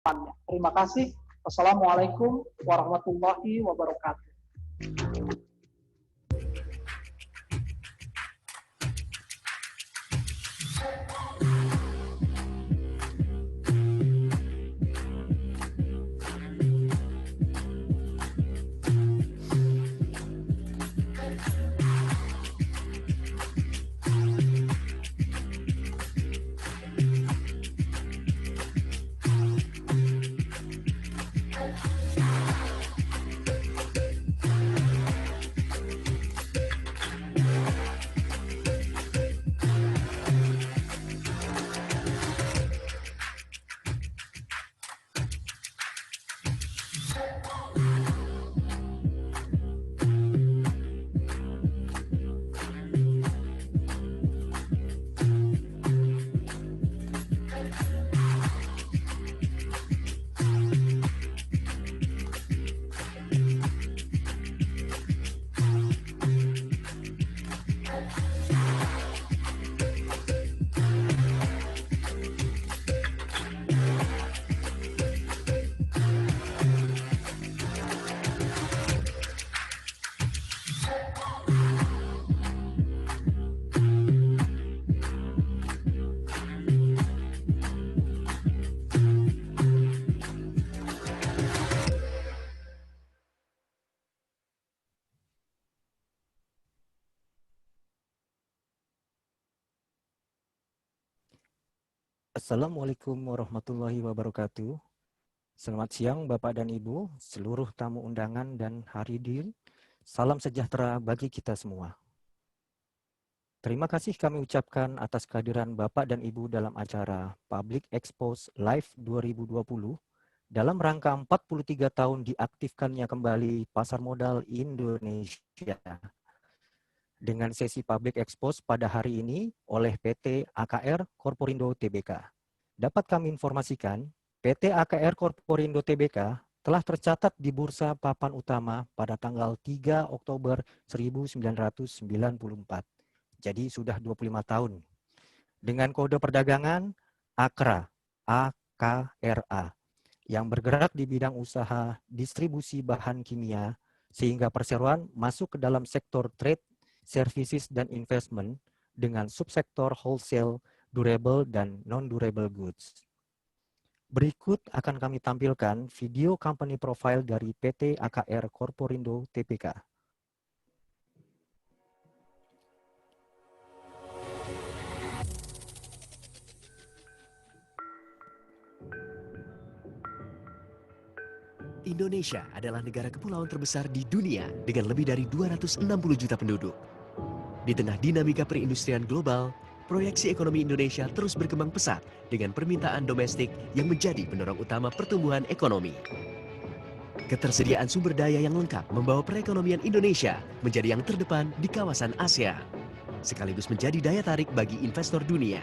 depannya. Terima kasih. Wassalamualaikum warahmatullahi wabarakatuh. Assalamualaikum warahmatullahi wabarakatuh. Selamat siang Bapak dan Ibu, seluruh tamu undangan dan hadirin. Salam sejahtera bagi kita semua. Terima kasih kami ucapkan atas kehadiran Bapak dan Ibu dalam acara Public Expose Live 2020 dalam rangka 43 tahun diaktifkannya kembali pasar modal Indonesia. Dengan sesi Public Expose pada hari ini oleh PT AKR Korporindo Tbk. Dapat kami informasikan, PT AKR Korporindo Tbk telah tercatat di Bursa Papan Utama pada tanggal 3 Oktober 1994. Jadi sudah 25 tahun. Dengan kode perdagangan AKRA, AKRA, yang bergerak di bidang usaha distribusi bahan kimia, sehingga perseroan masuk ke dalam sektor trade, services, dan investment dengan subsektor wholesale, durable, dan non-durable goods. Berikut akan kami tampilkan video company profile dari PT AKR Korporindo Tbk. Indonesia adalah negara kepulauan terbesar di dunia dengan lebih dari 260 juta penduduk. Di tengah dinamika perindustrian global, proyeksi ekonomi Indonesia terus berkembang pesat dengan permintaan domestik yang menjadi pendorong utama pertumbuhan ekonomi. Ketersediaan sumber daya yang lengkap membawa perekonomian Indonesia menjadi yang terdepan di kawasan Asia, sekaligus menjadi daya tarik bagi investor dunia.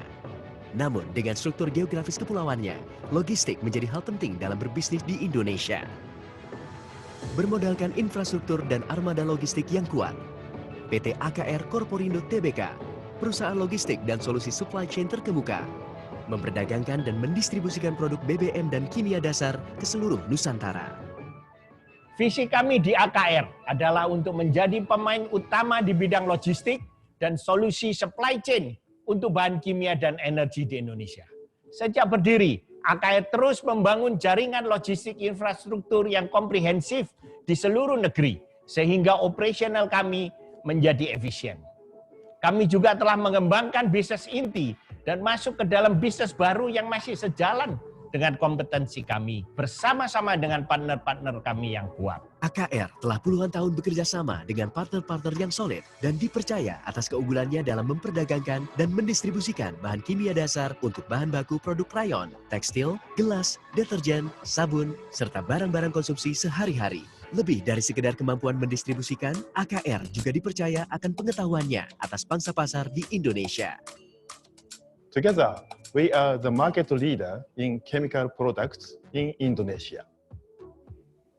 Namun, dengan struktur geografis kepulauannya, logistik menjadi hal penting dalam berbisnis di Indonesia. Bermodalkan infrastruktur dan armada logistik yang kuat, PT AKR Korporindo Tbk, perusahaan logistik dan solusi supply chain terkemuka, memperdagangkan dan mendistribusikan produk BBM dan kimia dasar ke seluruh Nusantara. Visi kami di AKR adalah untuk menjadi pemain utama di bidang logistik dan solusi supply chain untuk bahan kimia dan energi di Indonesia. Sejak berdiri, AKR terus membangun jaringan logistik infrastruktur yang komprehensif di seluruh negeri, sehingga operasional kami menjadi efisien. Kami juga telah mengembangkan bisnis inti dan masuk ke dalam bisnis baru yang masih sejalan dengan kompetensi kami bersama-sama dengan partner-partner kami yang kuat. AKR telah puluhan tahun bekerja sama dengan partner-partner yang solid dan dipercaya atas keunggulannya dalam memperdagangkan dan mendistribusikan bahan kimia dasar untuk bahan baku produk rayon, tekstil, gelas, deterjen, sabun, serta barang-barang konsumsi sehari-hari. Lebih dari sekedar kemampuan mendistribusikan, AKR juga dipercaya akan pengetahuannya atas pangsa pasar di Indonesia. Together, we are the market leader in chemical products in Indonesia.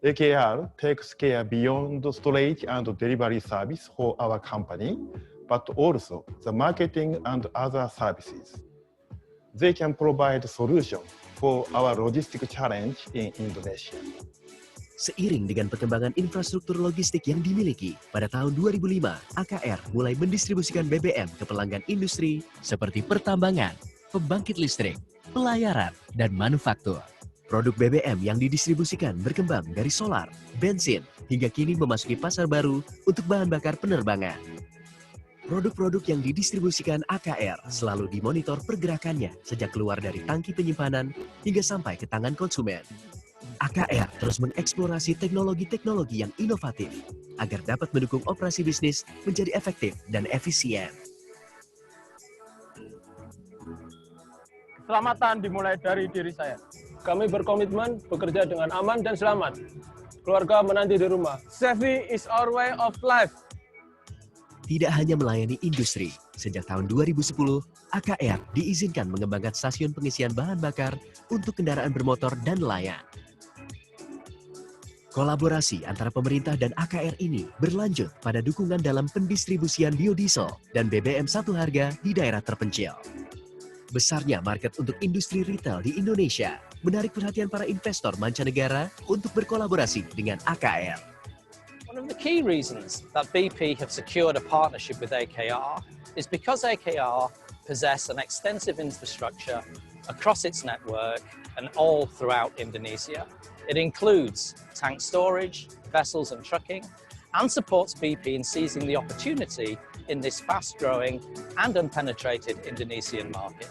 AKR takes care beyond storage and delivery service for our company, but also the marketing and other services. They can provide solutions for our logistic challenge in Indonesia. Seiring dengan perkembangan infrastruktur logistik yang dimiliki, pada tahun 2005, AKR mulai mendistribusikan BBM ke pelanggan industri seperti pertambangan, pembangkit listrik, pelayaran, dan manufaktur. Produk BBM yang didistribusikan berkembang dari solar, bensin, hingga kini memasuki pasar baru untuk bahan bakar penerbangan. Produk-produk yang didistribusikan AKR selalu dimonitor pergerakannya sejak keluar dari tangki penyimpanan hingga sampai ke tangan konsumen. AKR terus mengeksplorasi teknologi-teknologi yang inovatif agar dapat mendukung operasi bisnis menjadi efektif dan efisien. Keselamatan dimulai dari diri saya. Kami berkomitmen bekerja dengan aman dan selamat. Keluarga menanti di rumah. Safety is our way of life. Tidak hanya melayani industri, sejak tahun 2010, AKR diizinkan mengembangkan stasiun pengisian bahan bakar untuk kendaraan bermotor dan nelayan. Kolaborasi antara pemerintah dan AKR ini berlanjut pada dukungan dalam pendistribusian biodiesel dan BBM satu harga di daerah terpencil. Besarnya market untuk industri retail di Indonesia menarik perhatian para investor mancanegara untuk berkolaborasi dengan AKR. One of the key reasons that BP have secured a partnership with AKR is because AKR possess an extensive infrastructure across its network and all throughout Indonesia. It includes tank storage, vessels and trucking, and supports BP in seizing the opportunity in this fast-growing and unpenetrated Indonesian market.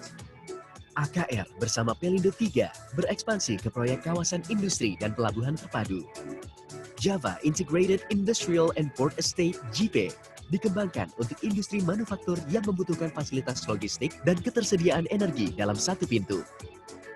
AKR bersama Pelindo 3 berekspansi ke proyek kawasan industri dan pelabuhan terpadu. Java Integrated Industrial and Port Estate (JIPE) dikembangkan untuk industri manufaktur yang membutuhkan fasilitas logistik dan ketersediaan energi dalam satu pintu.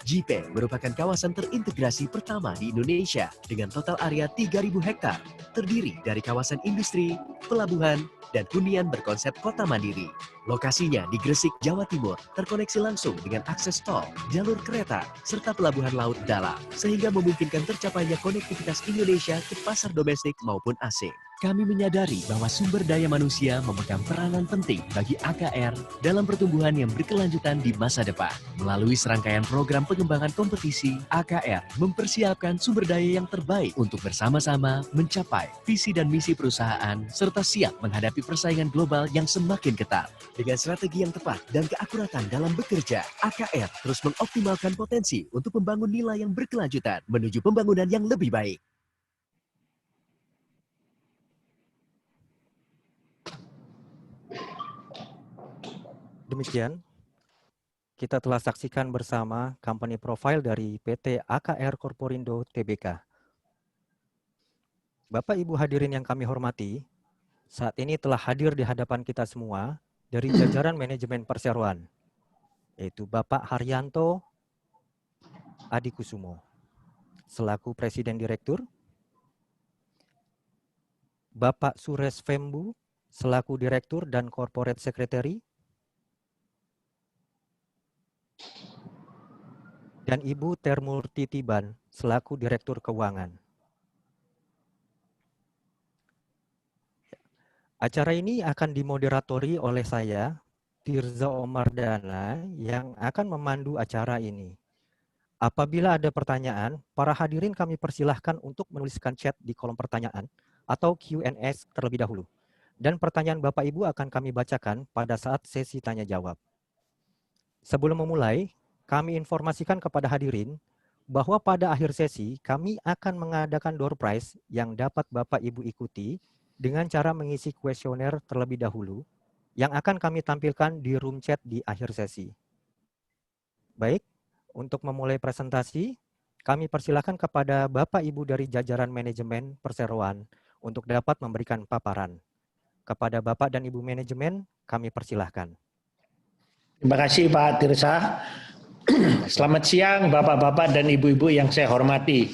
JIPE merupakan kawasan terintegrasi pertama di Indonesia dengan total area 3.000 hektar, terdiri dari kawasan industri, pelabuhan, dan hunian berkonsep kota mandiri. Lokasinya di Gresik, Jawa Timur, terkoneksi langsung dengan akses tol, jalur kereta, serta pelabuhan laut dalam, sehingga memungkinkan tercapainya konektivitas Indonesia ke pasar domestik maupun asing. Kami menyadari bahwa sumber daya manusia memegang peranan penting bagi AKR dalam pertumbuhan yang berkelanjutan di masa depan. Melalui serangkaian program pengembangan kompetisi, AKR mempersiapkan sumber daya yang terbaik untuk bersama-sama mencapai visi dan misi perusahaan, serta siap menghadapi persaingan global yang semakin ketat. Dengan strategi yang tepat dan keakuratan dalam bekerja, AKR terus mengoptimalkan potensi untuk membangun nilai yang berkelanjutan menuju pembangunan yang lebih baik. Demikian, kita telah saksikan bersama company profile dari PT AKR Corporindo Tbk. Bapak Ibu hadirin yang kami hormati, saat ini telah hadir di hadapan kita semua dari jajaran manajemen perseroan, yaitu Bapak Haryanto Adikusumo, selaku Presiden Direktur, Bapak Suresh Vembu, selaku Direktur dan Corporate Secretary, dan Ibu Termurti Tiban selaku Direktur Keuangan. Acara ini akan dimoderatori oleh saya, Tirza Omardana, yang akan memandu acara ini. Apabila ada pertanyaan, para hadirin kami persilahkan untuk menuliskan chat di kolom pertanyaan atau Q&A terlebih dahulu. Dan pertanyaan Bapak Ibu akan kami bacakan pada saat sesi tanya jawab. Sebelum memulai, kami informasikan kepada hadirin bahwa pada akhir sesi kami akan mengadakan door prize yang dapat Bapak Ibu ikuti dengan cara mengisi kuesioner terlebih dahulu yang akan kami tampilkan di room chat di akhir sesi. Baik, untuk memulai presentasi, kami persilakan kepada Bapak Ibu dari jajaran manajemen perseroan untuk dapat memberikan paparan. Kepada Bapak dan Ibu manajemen, kami persilahkan. Terima kasih Pak Tirza. Selamat siang Bapak-Bapak dan Ibu-Ibu yang saya hormati.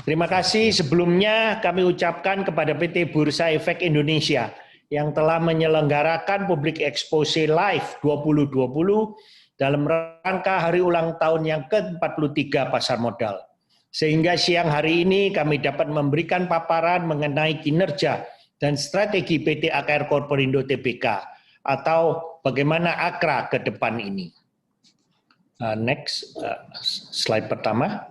Terima kasih sebelumnya kami ucapkan kepada PT Bursa Efek Indonesia yang telah menyelenggarakan Public Expose Live 2020 dalam rangka hari ulang tahun yang ke-43 pasar modal. Sehingga siang hari ini kami dapat memberikan paparan mengenai kinerja dan strategi PT AKR Corporindo Tbk atau bagaimana AKRA ke depan ini. Next, slide pertama.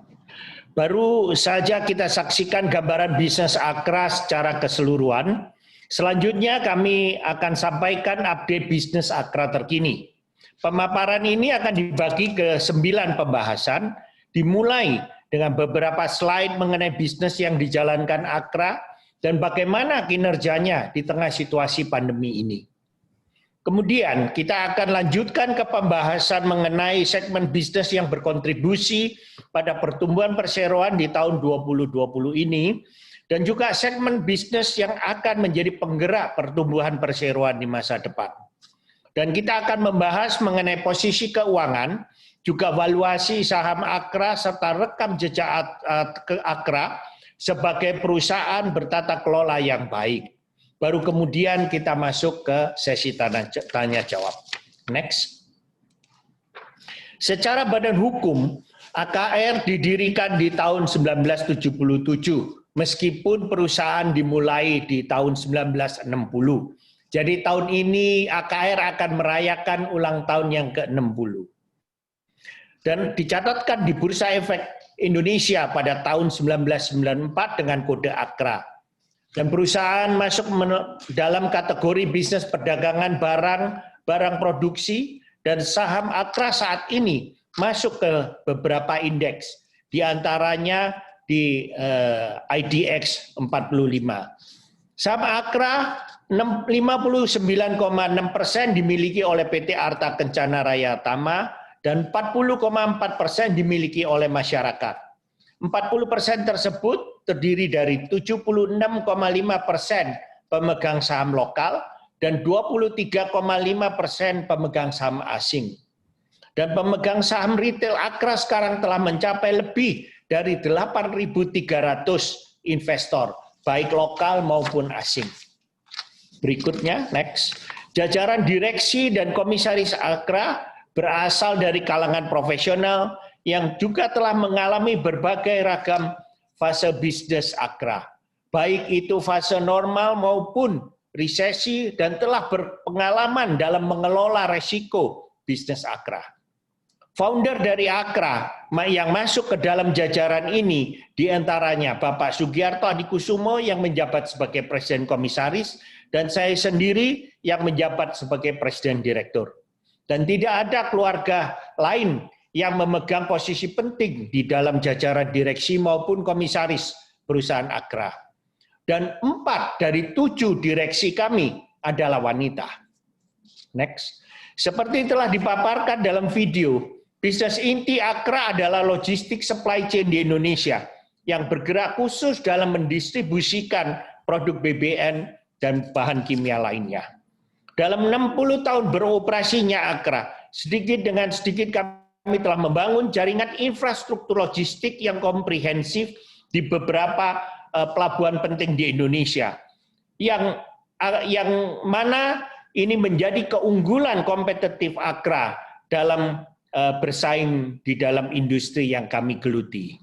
Baru saja kita saksikan gambaran bisnis Akra secara keseluruhan. Selanjutnya kami akan sampaikan update bisnis Akra terkini. Pemaparan ini akan dibagi ke 9 pembahasan, dimulai dengan beberapa slide mengenai bisnis yang dijalankan Akra dan bagaimana kinerjanya di tengah situasi pandemi ini. Kemudian kita akan lanjutkan ke pembahasan mengenai segmen bisnis yang berkontribusi pada pertumbuhan perseroan di tahun 2020 ini, dan juga segmen bisnis yang akan menjadi penggerak pertumbuhan perseroan di masa depan. Dan kita akan membahas mengenai posisi keuangan, juga valuasi saham Akra, serta rekam jejak Akra sebagai perusahaan bertata kelola yang baik. Baru kemudian kita masuk ke sesi tanya jawab. Next. Secara badan hukum, AKR didirikan di tahun 1977, meskipun perusahaan dimulai di tahun 1960. Jadi tahun ini AKR akan merayakan ulang tahun yang ke-60. Dan dicatatkan di Bursa Efek Indonesia pada tahun 1994 dengan kode Akra. Dan perusahaan masuk dalam kategori bisnis perdagangan barang produksi, dan saham Akra saat ini masuk ke beberapa indeks, di antaranya di IDX 45. Saham Akra 59,6% dimiliki oleh PT Arta Kencana Raya Tama dan 40,4% dimiliki oleh masyarakat. 40% tersebut terdiri dari 76,5% pemegang saham lokal dan 23,5% pemegang saham asing. Dan pemegang saham retail Akra sekarang telah mencapai lebih dari 8.300 investor, baik lokal maupun asing. Berikutnya, next. Jajaran direksi dan komisaris Akra berasal dari kalangan profesional yang juga telah mengalami berbagai ragam fase bisnis Akra, baik itu fase normal maupun resesi, dan telah berpengalaman dalam mengelola resiko bisnis Akra. Founder dari Akra yang masuk ke dalam jajaran ini diantaranya Bapak Sugiarto Adikusumo yang menjabat sebagai Presiden Komisaris, dan saya sendiri yang menjabat sebagai Presiden Direktur. Dan tidak ada keluarga lain yang memegang posisi penting di dalam jajaran direksi maupun komisaris perusahaan Akra. Dan 4 dari 7 direksi kami adalah wanita. Next. Seperti telah dipaparkan dalam video, bisnis inti Akra adalah logistik supply chain di Indonesia yang bergerak khusus dalam mendistribusikan produk BBN dan bahan kimia lainnya. Dalam 60 tahun beroperasinya Akra, sedikit demi sedikit kami telah membangun jaringan infrastruktur logistik yang komprehensif di beberapa pelabuhan penting di Indonesia, yang mana ini menjadi keunggulan kompetitif Akra dalam bersaing di dalam industri yang kami geluti.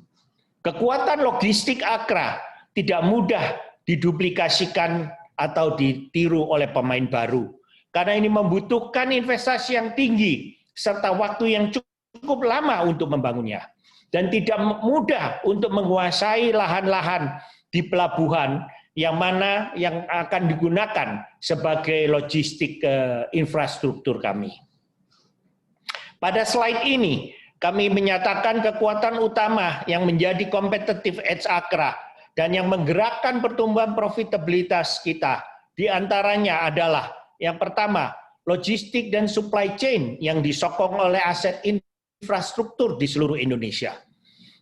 Kekuatan logistik Akra tidak mudah diduplikasikan atau ditiru oleh pemain baru, karena ini membutuhkan investasi yang tinggi serta waktu yang cukup lama untuk membangunnya, dan tidak mudah untuk menguasai lahan-lahan di pelabuhan yang mana yang akan digunakan sebagai logistik infrastruktur kami. Pada slide ini kami menyatakan kekuatan utama yang menjadi competitive edge Akra dan yang menggerakkan pertumbuhan profitabilitas kita. Di antaranya adalah yang pertama, logistik dan supply chain yang disokong oleh aset infrastruktur di seluruh Indonesia.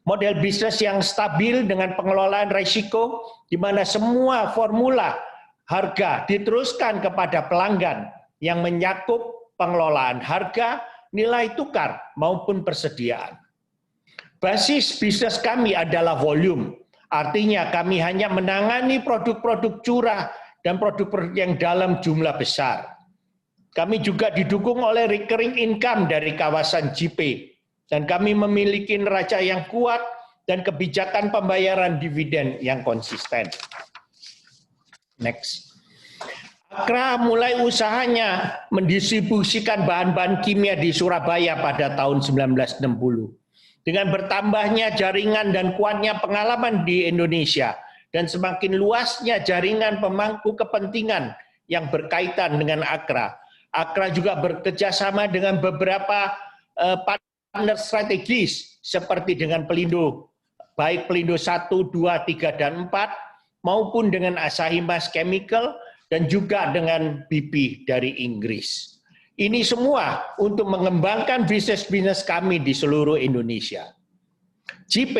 Model bisnis yang stabil dengan pengelolaan risiko, di mana semua formula harga diteruskan kepada pelanggan yang menyakup pengelolaan harga, nilai tukar, maupun persediaan. Basis bisnis kami adalah volume, artinya kami hanya menangani produk-produk curah dan produk-produk yang dalam jumlah besar. Kami juga didukung oleh recurring income dari kawasan JP, dan kami memiliki neraca yang kuat dan kebijakan pembayaran dividen yang konsisten. Next. Akra mulai usahanya mendistribusikan bahan-bahan kimia di Surabaya pada tahun 1960. Dengan bertambahnya jaringan dan kuatnya pengalaman di Indonesia dan semakin luasnya jaringan pemangku kepentingan yang berkaitan dengan Akra, Akra juga bekerja sama dengan beberapa partner strategis seperti dengan Pelindo, baik Pelindo 1, 2, 3, dan 4, maupun dengan Asahi Mas Chemical, dan juga dengan BP dari Inggris. Ini semua untuk mengembangkan bisnis-bisnis kami di seluruh Indonesia. JP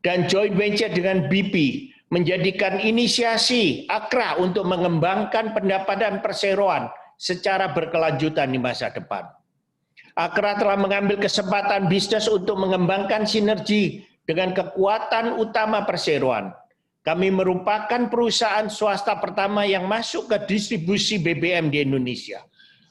dan joint venture dengan BP menjadikan inisiasi Akra untuk mengembangkan pendapatan perseroan secara berkelanjutan di masa depan. Akra telah mengambil kesempatan bisnis untuk mengembangkan sinergi dengan kekuatan utama perseroan. Kami merupakan perusahaan swasta pertama yang masuk ke distribusi BBM di Indonesia.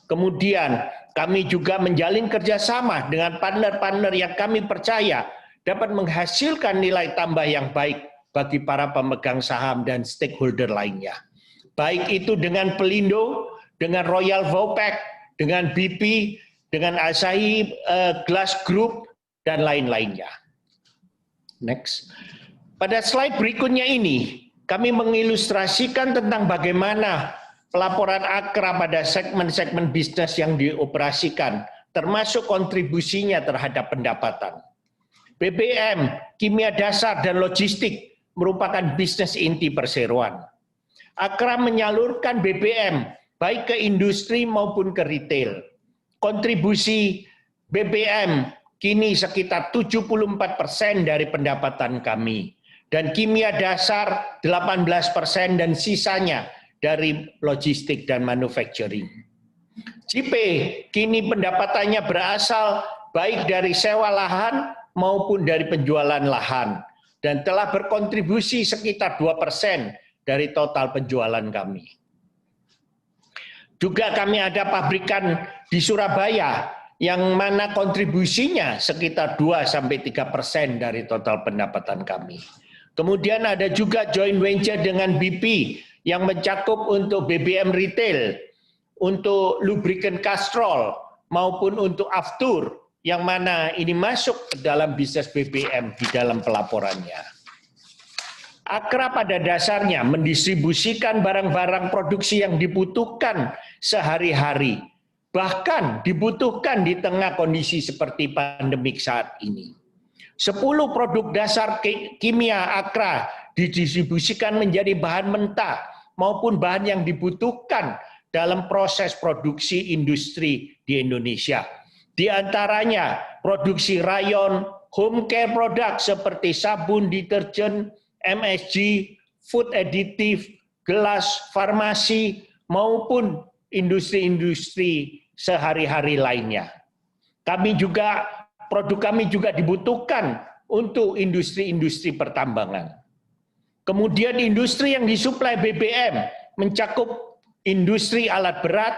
Kemudian kami juga menjalin kerjasama dengan partner-partner yang kami percaya dapat menghasilkan nilai tambah yang baik bagi para pemegang saham dan stakeholder lainnya. Baik itu dengan Pelindo, dengan Royal Vopak, dengan BP, dengan Asahi Glass Group, dan lain-lainnya. Next. Pada slide berikutnya ini, kami mengilustrasikan tentang bagaimana pelaporan Akra pada segmen-segmen bisnis yang dioperasikan, termasuk kontribusinya terhadap pendapatan. BBM, kimia dasar, dan logistik merupakan bisnis inti perseroan. Akra menyalurkan BBM baik ke industri maupun ke retail. Kontribusi BBM kini sekitar 74% dari pendapatan kami. Dan kimia dasar 18% dan sisanya dari logistik dan manufacturing. JP kini pendapatannya berasal baik dari sewa lahan maupun dari penjualan lahan dan telah berkontribusi sekitar 2% dari total penjualan kami. Juga kami ada pabrikan di Surabaya yang mana kontribusinya sekitar 2-3% dari total pendapatan kami. Kemudian ada juga joint venture dengan BP yang mencakup untuk BBM retail, untuk lubricant Castrol, maupun untuk Aftur, yang mana ini masuk ke dalam bisnis BBM di dalam pelaporannya. Akra pada dasarnya mendistribusikan barang-barang produksi yang dibutuhkan sehari-hari, bahkan dibutuhkan di tengah kondisi seperti pandemik saat ini. 10 produk dasar kimia Akra didistribusikan menjadi bahan mentah maupun bahan yang dibutuhkan dalam proses produksi industri di Indonesia. Di antaranya produksi rayon, home care produk seperti sabun, deterjen, MSG, food additive, gelas, farmasi, maupun industri-industri sehari-hari lainnya. Produk kami juga dibutuhkan untuk industri-industri pertambangan. Kemudian industri yang disuplai BBM mencakup industri alat berat,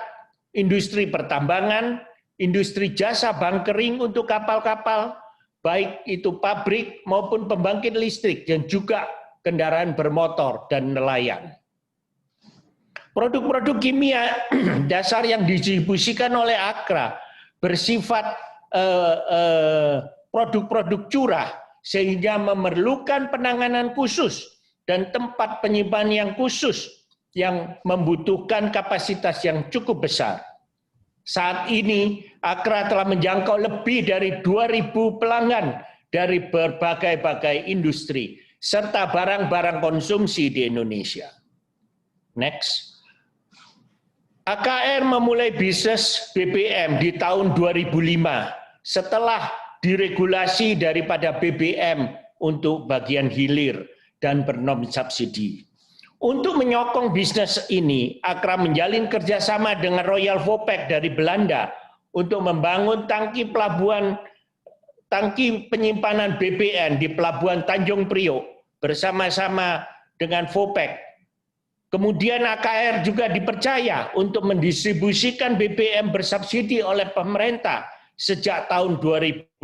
industri pertambangan, industri jasa bunkering untuk kapal-kapal, baik itu pabrik maupun pembangkit listrik, dan juga kendaraan bermotor dan nelayan. Produk-produk kimia dasar yang didistribusikan oleh Akra bersifat produk-produk curah, sehingga memerlukan penanganan khusus dan tempat penyimpanan yang khusus yang membutuhkan kapasitas yang cukup besar. Saat ini, Akra telah menjangkau lebih dari 2.000 pelanggan dari berbagai-bagai industri, serta barang-barang konsumsi di Indonesia. Next. AKR memulai bisnis BBM di tahun 2005 setelah diregulasi daripada BBM untuk bagian hilir dan bernom subsidi. Untuk menyokong bisnis ini, Akra menjalin kerjasama dengan Royal Vopak dari Belanda untuk membangun tangki penyimpanan BBM di Pelabuhan Tanjung Priok bersama-sama dengan Vopak. Kemudian AKR juga dipercaya untuk mendistribusikan BBM bersubsidi oleh pemerintah sejak tahun 2010.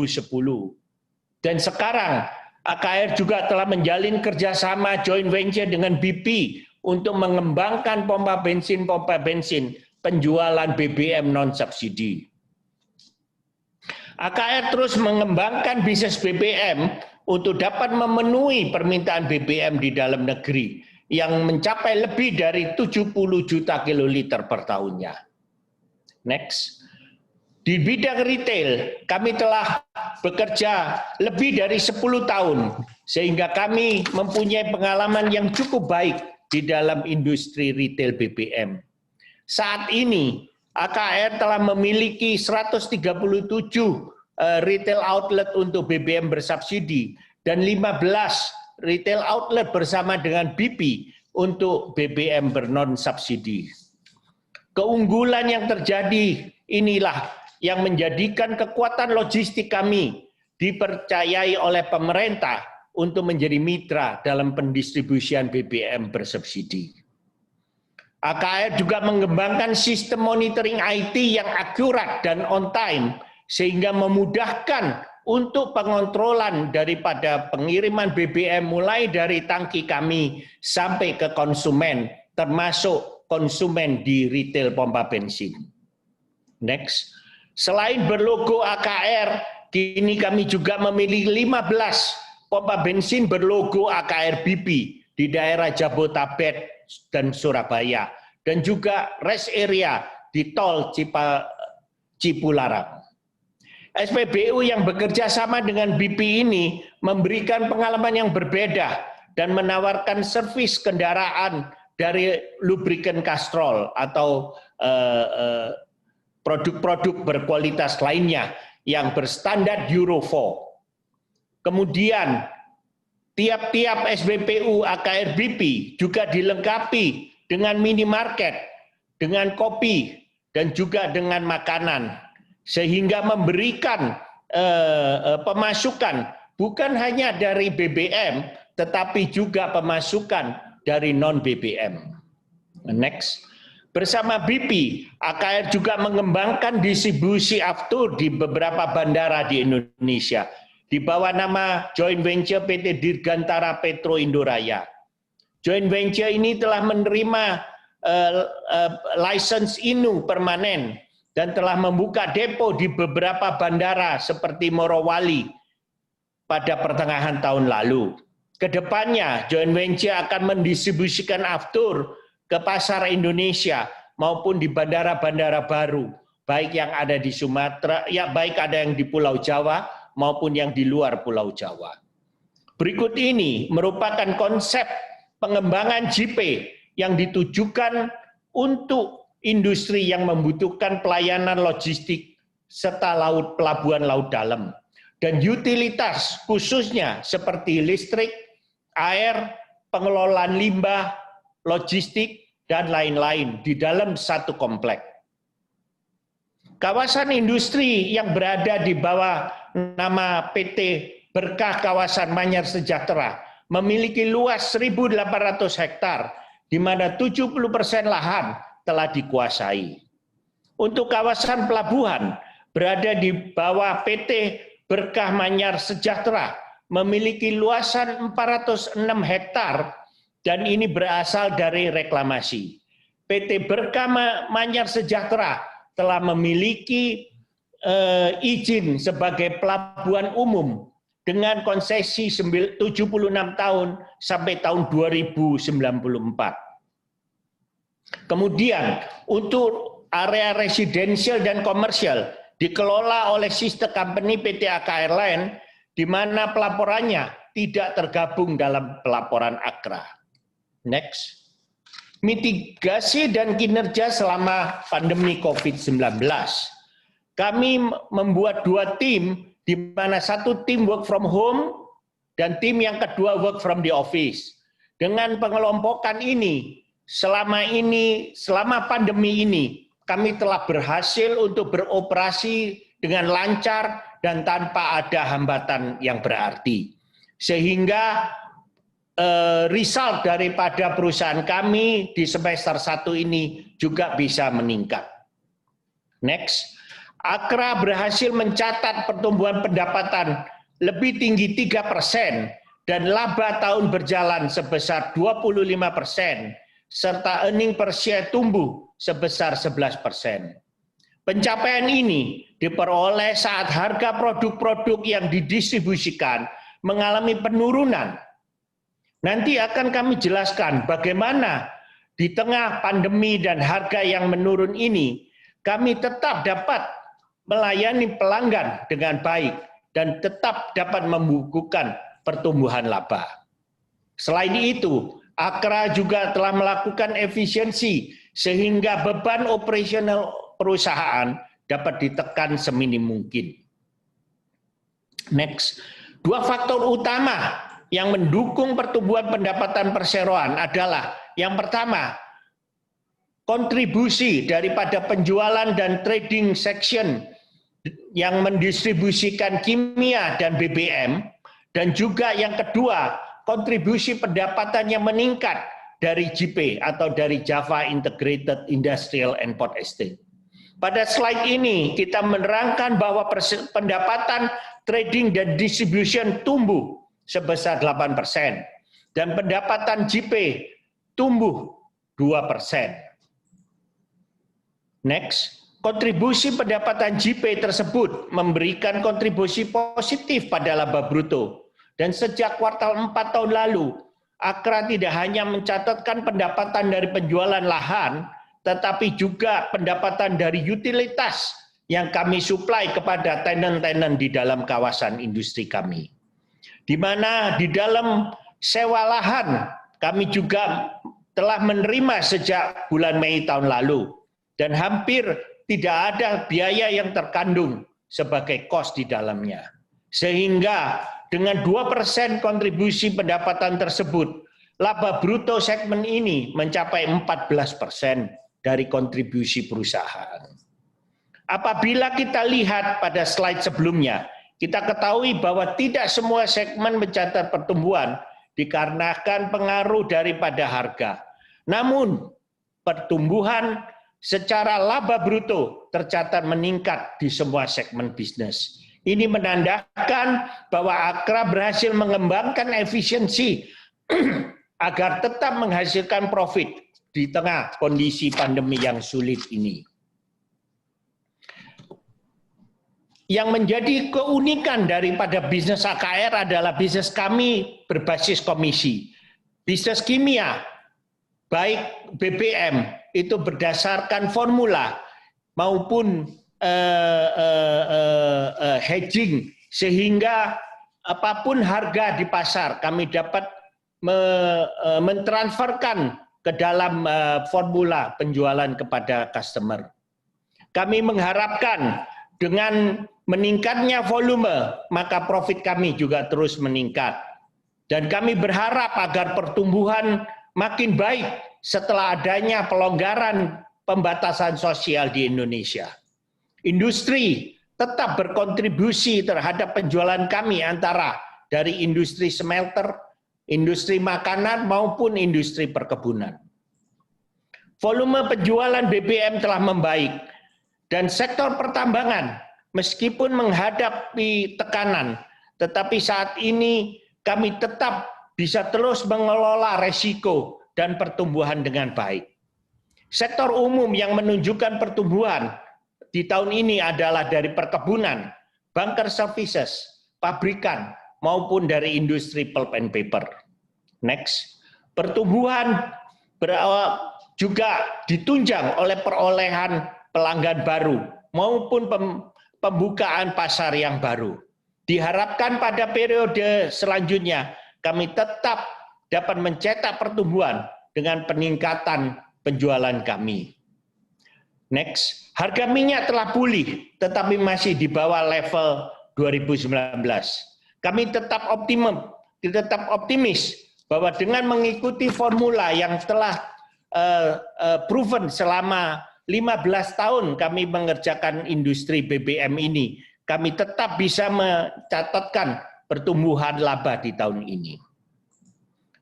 Dan sekarang AKR juga telah menjalin kerjasama joint venture dengan BP untuk mengembangkan pompa bensin penjualan BBM non-subsidi. AKR terus mengembangkan bisnis BBM untuk dapat memenuhi permintaan BBM di dalam negeri yang mencapai lebih dari 70 juta kiloliter per tahunnya. Next. Di bidang retail, kami telah bekerja lebih dari 10 tahun, sehingga kami mempunyai pengalaman yang cukup baik di dalam industri retail BBM. Saat ini, AKR telah memiliki 137 retail outlet untuk BBM bersubsidi dan 15 retail outlet bersama dengan BP untuk BBM bernon-subsidi. Keunggulan yang terjadi inilah yang menjadikan kekuatan logistik kami dipercayai oleh pemerintah untuk menjadi mitra dalam pendistribusian BBM bersubsidi. AKR juga mengembangkan sistem monitoring IT yang akurat dan on time, sehingga memudahkan untuk pengontrolan daripada pengiriman BBM mulai dari tangki kami sampai ke konsumen, termasuk konsumen di retail pompa bensin. Next. Selain berlogo AKR, kini kami juga memiliki 15 pompa bensin berlogo AKR BP di daerah Jabodetabek dan Surabaya, dan juga rest area di tol Cipularang. SPBU yang bekerja sama dengan BP ini memberikan pengalaman yang berbeda dan menawarkan servis kendaraan dari lubrikan Castrol atau produk-produk berkualitas lainnya yang berstandar Euro 4. Kemudian tiap-tiap SPBU AKR BP juga dilengkapi dengan minimarket, dengan kopi, dan juga dengan makanan, sehingga memberikan pemasukan bukan hanya dari BBM, tetapi juga pemasukan dari non-BBM. Next. Bersama BP, AKR juga mengembangkan distribusi aftur di beberapa bandara di Indonesia, di bawah nama Joint Venture PT Dirgantara Petro Indoraya. Joint Venture ini telah menerima license INU permanen dan telah membuka depo di beberapa bandara seperti Morowali pada pertengahan tahun lalu. Kedepannya, Joint Venture akan mendistribusikan aftur ke pasar Indonesia maupun di bandara-bandara baru, baik yang ada di Sumatera, ya baik ada yang di Pulau Jawa maupun yang di luar Pulau Jawa. Berikut ini merupakan konsep pengembangan JP yang ditujukan untuk industri yang membutuhkan pelayanan logistik serta pelabuhan laut dalam dan utilitas khususnya seperti listrik, air, pengelolaan limbah, logistik, dan lain-lain di dalam satu komplek. Kawasan industri yang berada di bawah nama PT Berkah Kawasan Manyar Sejahtera memiliki luas 1.800 hektar, di mana 70% lahan telah dikuasai. Untuk kawasan pelabuhan berada di bawah PT Berkah Manyar Sejahtera memiliki luasan 406 hektar, dan ini berasal dari reklamasi. PT Berkah Manyar Sejahtera telah memiliki izin sebagai pelabuhan umum dengan konsesi 76 tahun sampai tahun 2094. Kemudian untuk area residensial dan komersial dikelola oleh sister company PT AKR Land, di mana pelaporannya tidak tergabung dalam pelaporan AKRA. Next. Mitigasi dan kinerja selama pandemi COVID-19. Kami membuat 2 tim, di mana satu tim work from home dan tim yang kedua work from the office. Dengan pengelompokan ini, selama pandemi ini, kami telah berhasil untuk beroperasi dengan lancar dan tanpa ada hambatan yang berarti. Sehingga result daripada perusahaan kami di semester 1 ini juga bisa meningkat. Next. AKRA berhasil mencatat pertumbuhan pendapatan lebih tinggi 3% dan laba tahun berjalan sebesar 25%, serta earning per share tumbuh sebesar 11%. Pencapaian ini diperoleh saat harga produk-produk yang didistribusikan mengalami penurunan. Nanti akan kami jelaskan bagaimana di tengah pandemi dan harga yang menurun ini, kami tetap dapat melayani pelanggan dengan baik dan tetap dapat membukukan pertumbuhan laba. Selain itu, Akra juga telah melakukan efisiensi sehingga beban operasional perusahaan dapat ditekan seminim mungkin. Next, dua faktor utama yang mendukung pertumbuhan pendapatan perseroan adalah yang pertama, kontribusi daripada penjualan dan trading section yang mendistribusikan kimia dan BBM, dan juga yang kedua, kontribusi pendapatan yang meningkat dari JIP atau dari Java Integrated Industrial and Port Estate. Pada slide ini kita menerangkan bahwa pendapatan trading dan distribution tumbuh sebesar 8% dan pendapatan JIP tumbuh 2%. Next, kontribusi pendapatan JIP tersebut memberikan kontribusi positif pada laba bruto. Dan sejak kuartal 4 tahun lalu, Akra tidak hanya mencatatkan pendapatan dari penjualan lahan, tetapi juga pendapatan dari utilitas yang kami suplai kepada tenant-tenant di dalam kawasan industri kami. Di mana di dalam sewa lahan, kami juga telah menerima sejak bulan Mei tahun lalu, dan hampir tidak ada biaya yang terkandung sebagai kos di dalamnya. Sehingga dengan 2% kontribusi pendapatan tersebut, laba bruto segmen ini mencapai 14% dari kontribusi perusahaan. Apabila kita lihat pada slide sebelumnya, kita ketahui bahwa tidak semua segmen mencatat pertumbuhan dikarenakan pengaruh daripada harga. Namun, pertumbuhan secara laba bruto tercatat meningkat di semua segmen bisnis. Ini menandakan bahwa Akra berhasil mengembangkan efisiensi agar tetap menghasilkan profit di tengah kondisi pandemi yang sulit ini. Yang menjadi keunikan daripada bisnis AKR adalah bisnis kami berbasis komisi. Bisnis kimia, baik BBM, itu berdasarkan formula maupun hedging, sehingga apapun harga di pasar kami dapat mentransferkan ke dalam formula penjualan kepada customer. Kami mengharapkan dengan meningkatnya volume, maka profit kami juga terus meningkat. Dan kami berharap agar pertumbuhan makin baik setelah adanya pelonggaran pembatasan sosial di Indonesia. Industri tetap berkontribusi terhadap penjualan kami antara dari industri smelter, industri makanan, maupun industri perkebunan. Volume penjualan BBM telah membaik, dan sektor pertambangan meskipun menghadapi tekanan, tetapi saat ini kami tetap bisa terus mengelola resiko dan pertumbuhan dengan baik. Sektor umum yang menunjukkan pertumbuhan di tahun ini adalah dari perkebunan, bunker services, pabrikan, maupun dari industri pulp and paper. Next, pertumbuhan juga ditunjang oleh perolehan pelanggan baru maupun pembukaan pasar yang baru. Diharapkan pada periode selanjutnya kami tetap dapat mencetak pertumbuhan dengan peningkatan penjualan kami. Next, harga minyak telah pulih tetapi masih di bawah level 2019. Kami tetap optimis bahwa dengan mengikuti formula yang telah proven selama 15 tahun kami mengerjakan industri BBM ini, kami tetap bisa mencatatkan pertumbuhan laba di tahun ini.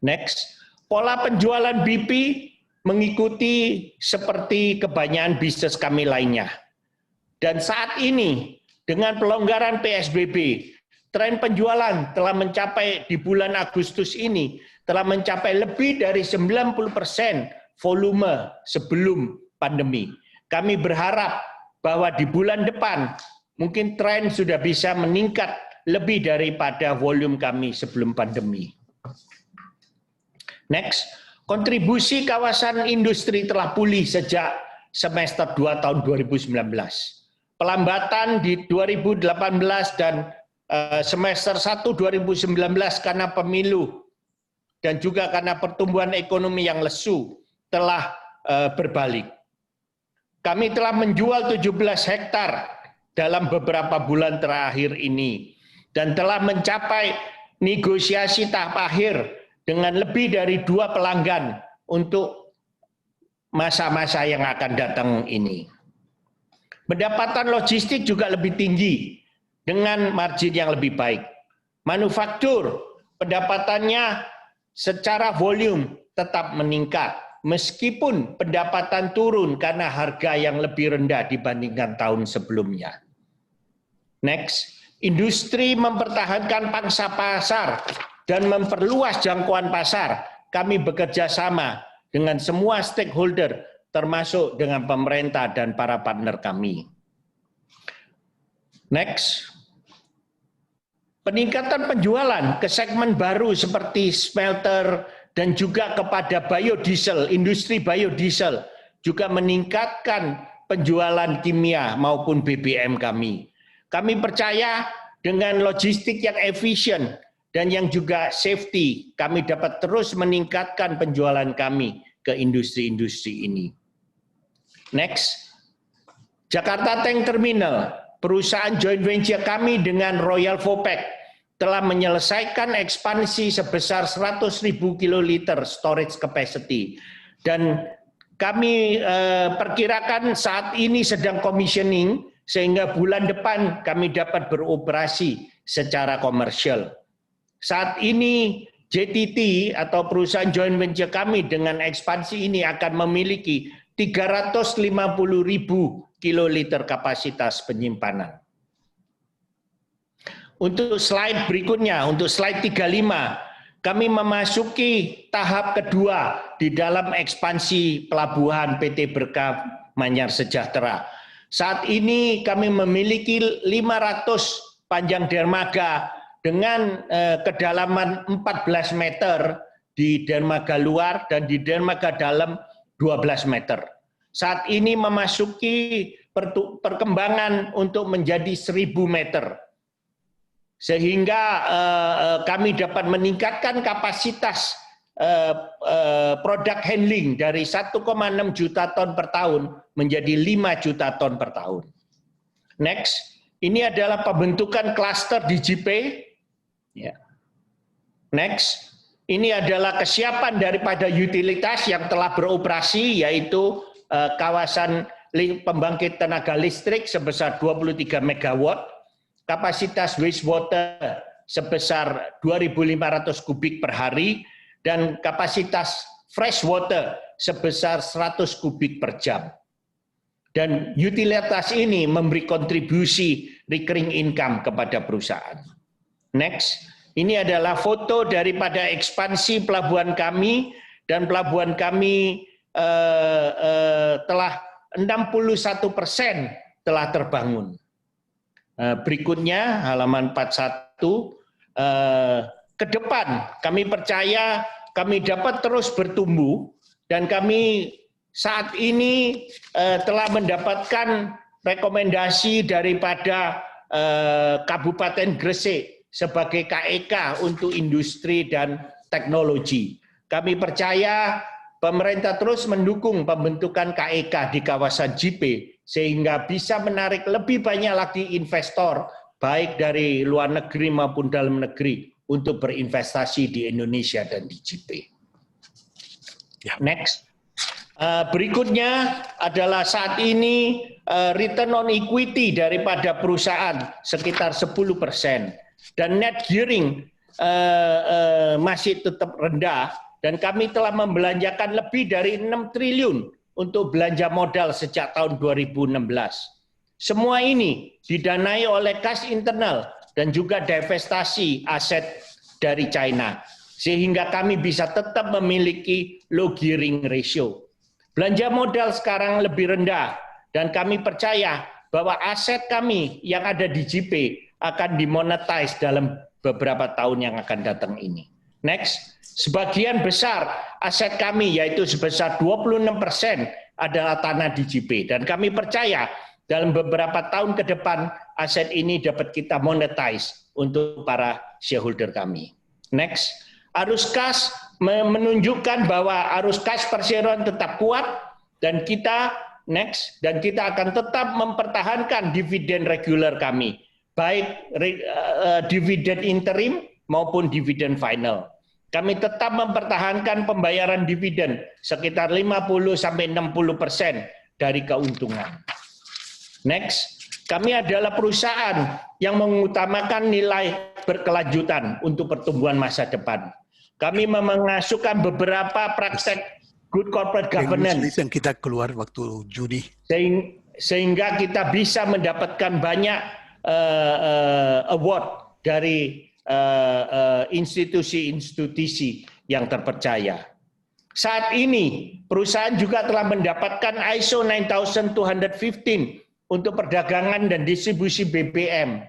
Next, pola penjualan BP mengikuti seperti kebanyakan bisnis kami lainnya. Dan saat ini, dengan pelonggaran PSBB, tren penjualan telah mencapai di bulan Agustus ini, telah mencapai lebih dari 90% volume sebelum pandemi. Kami berharap bahwa di bulan depan mungkin tren sudah bisa meningkat lebih daripada volume kami sebelum pandemi. Next, kontribusi kawasan industri telah pulih sejak semester 2 tahun 2019. Pelambatan di 2018 dan semester 1 2019 karena pemilu dan juga karena pertumbuhan ekonomi yang lesu telah berbalik. Kami telah menjual 17 hektar dalam beberapa bulan terakhir ini dan telah mencapai negosiasi tahap akhir dengan lebih dari 2 pelanggan untuk masa-masa yang akan datang ini. Pendapatan logistik juga lebih tinggi dengan margin yang lebih baik. Manufaktur pendapatannya secara volume tetap meningkat meskipun pendapatan turun karena harga yang lebih rendah dibandingkan tahun sebelumnya. Next, industri mempertahankan pangsa pasar dan memperluas jangkauan pasar. Kami bekerja sama dengan semua stakeholder, termasuk dengan pemerintah dan para partner kami. Next, peningkatan penjualan ke segmen baru seperti smelter dan juga kepada biodiesel, industri biodiesel juga meningkatkan penjualan kimia maupun BBM kami. Kami percaya dengan logistik yang efisien dan yang juga safety, kami dapat terus meningkatkan penjualan kami ke industri-industri ini. Next, Jakarta Tank Terminal, perusahaan joint venture kami dengan Royal Vopak, telah menyelesaikan ekspansi sebesar 100.000 kiloliter storage capacity. Dan kami perkirakan saat ini sedang commissioning, sehingga bulan depan kami dapat beroperasi secara komersial. Saat ini JTT atau perusahaan joint venture kami dengan ekspansi ini akan memiliki 350.000 kiloliter kapasitas penyimpanan. Untuk slide berikutnya, untuk slide 35, kami memasuki tahap kedua di dalam ekspansi pelabuhan PT Berkah Manyar Sejahtera. Saat ini kami memiliki 500 panjang dermaga dengan kedalaman 14 meter di dermaga luar dan di dermaga dalam 12 meter. Saat ini memasuki perkembangan untuk menjadi 1.000 meter. Sehingga kami dapat meningkatkan kapasitas produk handling dari 1,6 juta ton per tahun menjadi 5 juta ton per tahun. Next, ini adalah pembentukan klaster di JP. Next, ini adalah kesiapan daripada utilitas yang telah beroperasi, yaitu kawasan pembangkit tenaga listrik sebesar 23 megawatt, kapasitas wastewater sebesar 2.500 kubik per hari, dan kapasitas freshwater sebesar 100 kubik per jam. Dan utilitas ini memberi kontribusi recurring income kepada perusahaan. Next, ini adalah foto daripada ekspansi pelabuhan kami, dan pelabuhan kami telah 61% telah terbangun. Berikutnya halaman 41, ke depan kami percaya kami dapat terus bertumbuh dan kami saat ini telah mendapatkan rekomendasi daripada Kabupaten Gresik sebagai KEK untuk industri dan teknologi. Kami percaya pemerintah terus mendukung pembentukan KEK di kawasan JP sehingga bisa menarik lebih banyak lagi investor baik dari luar negeri maupun dalam negeri untuk berinvestasi di Indonesia dan di JP. Next. Berikutnya adalah saat ini return on equity daripada perusahaan sekitar 10% dan net gearing masih tetap rendah, dan kami telah membelanjakan lebih dari 6 triliun untuk belanja modal sejak tahun 2016. Semua ini didanai oleh kas internal dan juga divestasi aset dari China, sehingga kami bisa tetap memiliki low gearing ratio. Belanja modal sekarang lebih rendah dan kami percaya bahwa aset kami yang ada di JP akan dimonetize dalam beberapa tahun yang akan datang ini. Next, sebagian besar aset kami yaitu sebesar 26% adalah tanah di JP dan kami percaya dalam beberapa tahun ke depan aset ini dapat kita monetize untuk para shareholder kami. Next, arus kas menunjukkan bahwa arus kas perseroan tetap kuat dan kita akan tetap mempertahankan dividen reguler kami, baik dividen interim maupun dividen final. Kami tetap mempertahankan pembayaran dividen sekitar 50-60% dari keuntungan. Next, kami adalah perusahaan yang mengutamakan nilai berkelanjutan untuk pertumbuhan masa depan. Kami memasukkan beberapa praktek good corporate governance yang kita keluar waktu Juni, sehingga kita bisa mendapatkan banyak award dari institusi-institusi yang terpercaya. Saat ini perusahaan juga telah mendapatkan ISO 9215 untuk perdagangan dan distribusi BBM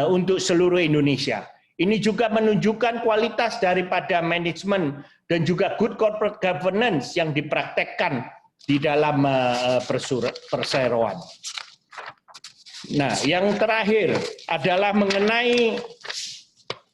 untuk seluruh Indonesia. Ini juga menunjukkan kualitas daripada manajemen dan juga good corporate governance yang dipraktekkan di dalam perseroan. Nah, yang terakhir adalah mengenai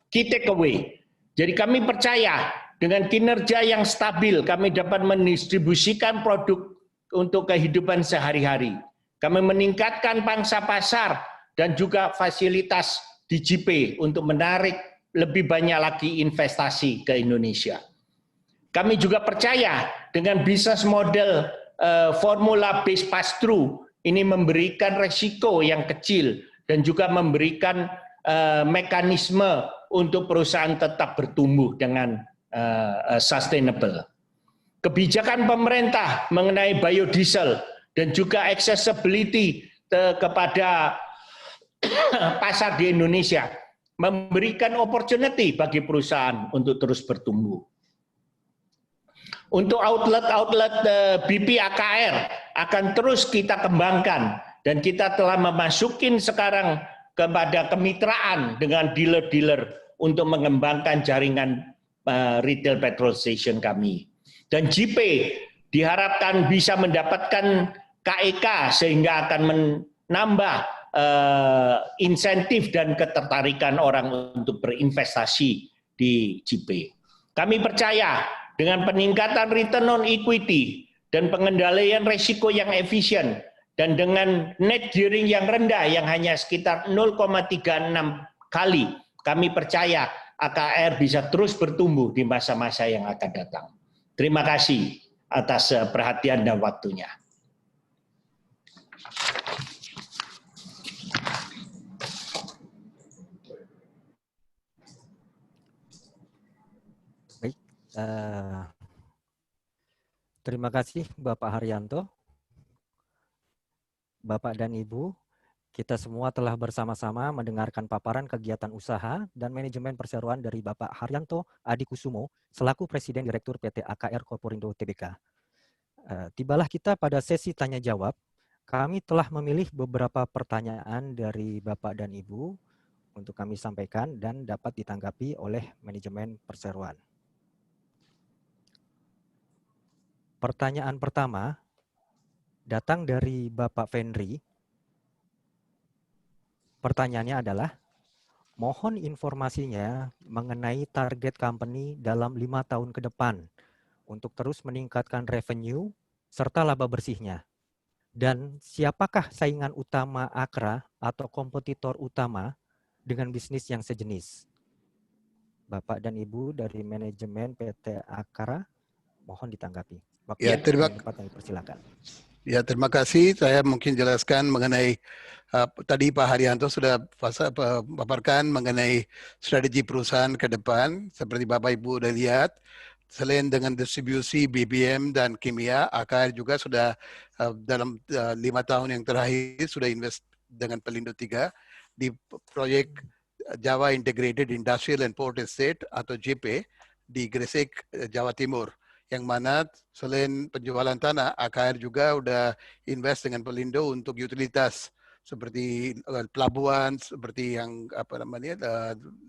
key takeaway. Jadi kami percaya dengan kinerja yang stabil kami dapat mendistribusikan produk untuk kehidupan sehari-hari. Kami meningkatkan pangsa pasar dan juga fasilitas di JP untuk menarik lebih banyak lagi investasi ke Indonesia. Kami juga percaya dengan bisnis model formula based pass-through ini memberikan resiko yang kecil dan juga memberikan mekanisme untuk perusahaan tetap bertumbuh dengan sustainable. Kebijakan pemerintah mengenai biodiesel dan juga accessibility kepada pasar di Indonesia memberikan opportunity bagi perusahaan untuk terus bertumbuh. Untuk outlet-outlet BP AKR akan terus kita kembangkan dan kita telah memasukin sekarang kepada kemitraan dengan dealer-dealer untuk mengembangkan jaringan retail petrol station kami. Dan JP diharapkan bisa mendapatkan KEK sehingga akan menambah insentif dan ketertarikan orang untuk berinvestasi di JP. Kami percaya dengan peningkatan return on equity dan pengendalian risiko yang efisien dan dengan net gearing yang rendah yang hanya sekitar 0,36 kali, kami percaya AKR bisa terus bertumbuh di masa-masa yang akan datang. Terima kasih atas perhatian dan waktunya. Baik, terima kasih Bapak Haryanto. Bapak dan Ibu, kita semua telah bersama-sama mendengarkan paparan kegiatan usaha dan manajemen perseroan dari Bapak Haryanto Adikusumo selaku Presiden Direktur PT AKR Corporindo Tbk. Tibalah kita pada sesi tanya jawab. Kami telah memilih beberapa pertanyaan dari Bapak dan Ibu untuk kami sampaikan dan dapat ditanggapi oleh manajemen perseroan. Pertanyaan pertama datang dari Bapak Fenri. Pertanyaannya adalah, mohon informasinya mengenai target company dalam 5 tahun ke depan untuk terus meningkatkan revenue serta laba bersihnya. Dan siapakah saingan utama Akra atau kompetitor utama dengan bisnis yang sejenis? Bapak dan Ibu dari manajemen PT Akra, mohon ditanggapi. Waktu ya, persilakan. Ya, terima kasih. Saya mungkin jelaskan mengenai tadi Pak Haryanto sudah paparkan mengenai strategi perusahaan ke depan. Seperti Bapak Ibu sudah lihat, selain dengan distribusi BBM dan kimia, AKR juga sudah dalam 5 tahun yang terakhir sudah invest dengan Pelindo 3 di proyek Java Integrated Industrial and Port Estate atau JP di Gresik, Jawa Timur. yang mana selain penjualan tanah, AKR juga udah invest dengan Pelindo untuk utilitas seperti pelabuhan, seperti yang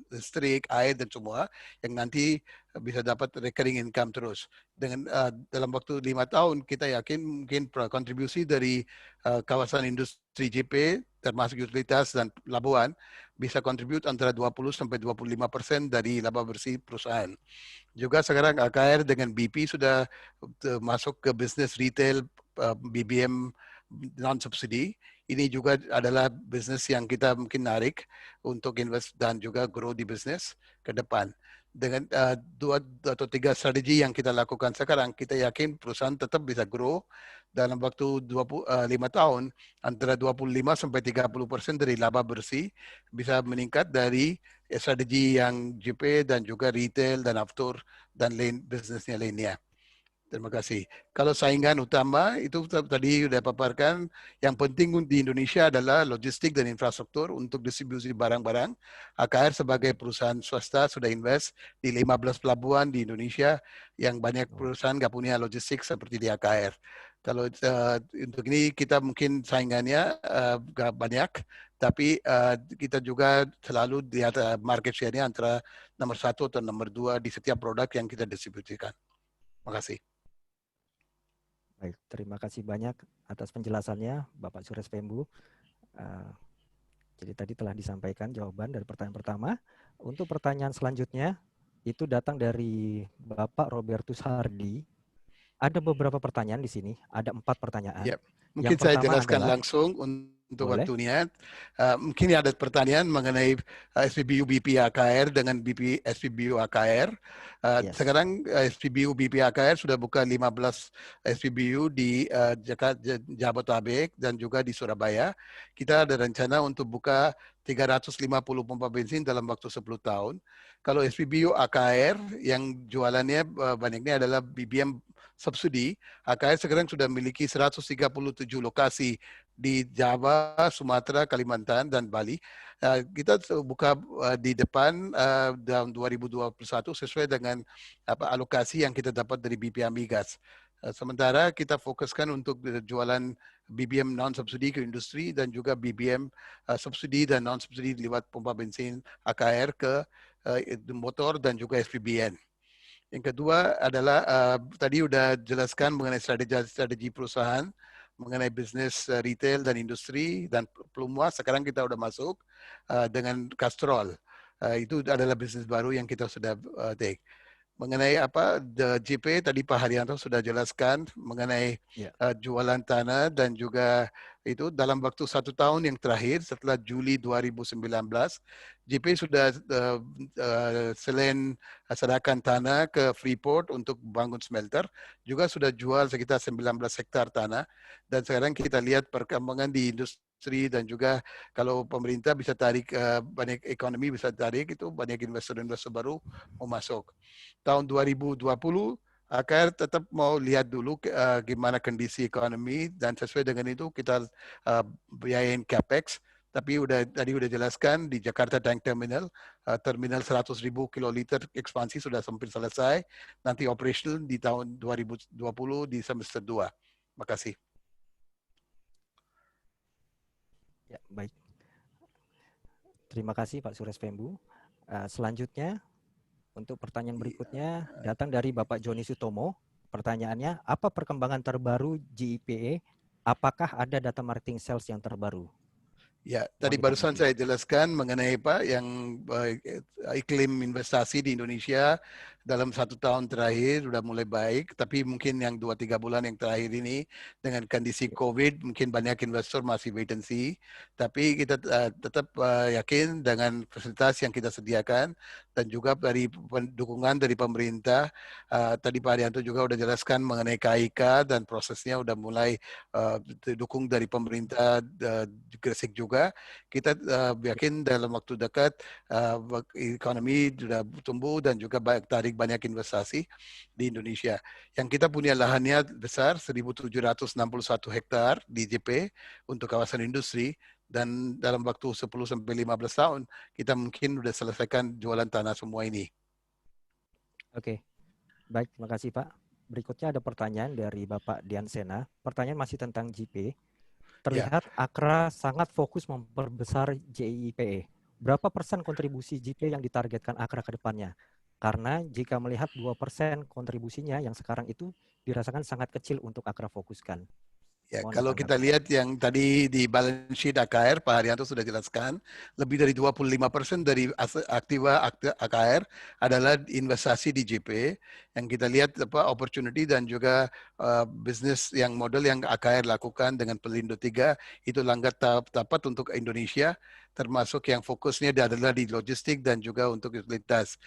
listrik, air dan semua yang nanti bisa dapat recurring income terus. Dengan dalam waktu 5 tahun kita yakin mungkin kontribusi dari kawasan industri JP termasuk utilitas dan pelabuhan bisa kontribut antara 20-25% dari laba bersih perusahaan. Juga sekarang AKR dengan BP sudah masuk ke bisnis retail BBM non-subsidi. Ini juga adalah bisnis yang kita mungkin narik untuk invest dan juga grow di bisnis ke depan. Dengan 2 atau 3 strategi yang kita lakukan sekarang, kita yakin perusahaan tetap bisa grow dalam waktu 5 tahun, antara 25-30% dari laba bersih bisa meningkat dari strategi yang JP dan juga retail dan aftur dan bisnisnya lainnya. Terima kasih. Kalau saingan utama itu tadi sudah paparkan, yang penting di Indonesia adalah logistik dan infrastruktur untuk distribusi barang-barang. AKR sebagai perusahaan swasta sudah invest di 15 pelabuhan di Indonesia yang banyak perusahaan nggak punya logistik seperti di AKR. Kalau untuk ini kita mungkin saingannya nggak banyak, tapi kita juga selalu lihat market share-nya antara nomor 1 atau nomor 2 di setiap produk yang kita distribusikan. Terima kasih. Baik, terima kasih banyak atas penjelasannya Bapak Suresh Pembu. Jadi tadi telah disampaikan jawaban dari pertanyaan pertama. Untuk pertanyaan selanjutnya itu datang dari Bapak Robertus Hardi. Ada beberapa pertanyaan di sini, ada 4 pertanyaan. Yep. Mungkin saya jelaskan langsung untuk boleh. waktunya. Mungkin ada pertanyaan mengenai SPBU BP AKR dengan BP SPBU AKR. Yes. Sekarang SPBU BP AKR sudah buka 15 SPBU di Jabodetabek dan juga di Surabaya. Kita ada rencana untuk buka 350 pompa bensin dalam waktu 10 tahun. Kalau SPBU AKR yang jualannya banyaknya adalah BBM subsidi, AKR sekarang sudah memiliki 137 lokasi di Jawa, Sumatera, Kalimantan, dan Bali. Kita buka di depan tahun 2021 sesuai dengan alokasi yang kita dapat dari BP Amigas. Sementara kita fokuskan untuk jualan BBM non-subsidi ke industri dan juga BBM subsidi dan non-subsidi lewat pompa bensin AKR ke motor dan juga SPBN. Yang kedua adalah tadi udah jelaskan mengenai strategi perusahaan, mengenai bisnis retail dan industri dan Plumwa. Sekarang kita udah masuk dengan Castrol. Itu adalah bisnis baru yang kita sudah take. Mengenai JP tadi Pak Haryanto sudah jelaskan mengenai jualan tanah dan juga itu dalam waktu 1 tahun yang terakhir setelah Juli 2019 JP sudah selain serahkan tanah ke Freeport untuk bangun smelter juga sudah jual sekitar 19 hektar tanah dan sekarang kita lihat perkembangan di industri dan juga kalau pemerintah bisa tarik banyak ekonomi bisa tarik itu banyak investor-investor baru mau masuk. Tahun 2020 AKR tetap mau lihat dulu gimana kondisi ekonomi dan sesuai dengan itu kita biayain capex. Tapi tadi udah jelaskan di Jakarta Tank Terminal, terminal 100.000 kiloliter ekspansi sudah hampir selesai. Nanti operational di tahun 2020 di semester 2. Terima kasih. Ya, baik. Terima kasih Pak Suresh Pembu. Selanjutnya untuk pertanyaan berikutnya datang dari Bapak Joni Sutomo. Pertanyaannya, apa perkembangan terbaru GIPE? Apakah ada data marketing sales yang terbaru? Ya, tadi barusan saya jelaskan mengenai Pak yang iklim investasi di Indonesia dalam 1 tahun terakhir sudah mulai baik, tapi mungkin yang 2-3 bulan yang terakhir ini dengan kondisi COVID mungkin banyak investor masih wait and see, tapi kita tetap yakin dengan fasilitas yang kita sediakan dan juga dari dukungan dari pemerintah. Tadi Pak Haryanto juga sudah jelaskan mengenai KIK dan prosesnya sudah mulai didukung dari pemerintah Gresik juga. Kita yakin dalam waktu dekat ekonomi sudah tumbuh dan juga tarik banyak investasi di Indonesia. Yang kita punya lahannya besar 1.761 hektar di JP untuk kawasan industri dan dalam waktu 10-15 tahun kita mungkin sudah selesaikan jualan tanah semua ini. Oke, baik, terima kasih Pak. berikutnya ada pertanyaan dari Bapak Dian Sena. Pertanyaan masih tentang JP. Terlihat Akra sangat fokus memperbesar JIPE. Berapa persen kontribusi JP yang ditargetkan Akra ke depannya? Karena jika melihat 2% kontribusinya yang sekarang itu dirasakan sangat kecil untuk Akra fokuskan. Ya, Mohon kalau kita ditanggapi. lihat yang tadi di balance sheet AKR, Pak Haryanto sudah jelaskan, lebih dari 25% dari aktiva AKR adalah investasi di JP. Yang kita lihat opportunity dan juga bisnis yang model yang AKR lakukan dengan Pelindo 3 itu langkah tepat untuk Indonesia, termasuk yang fokusnya adalah di logistik dan juga untuk utilitas.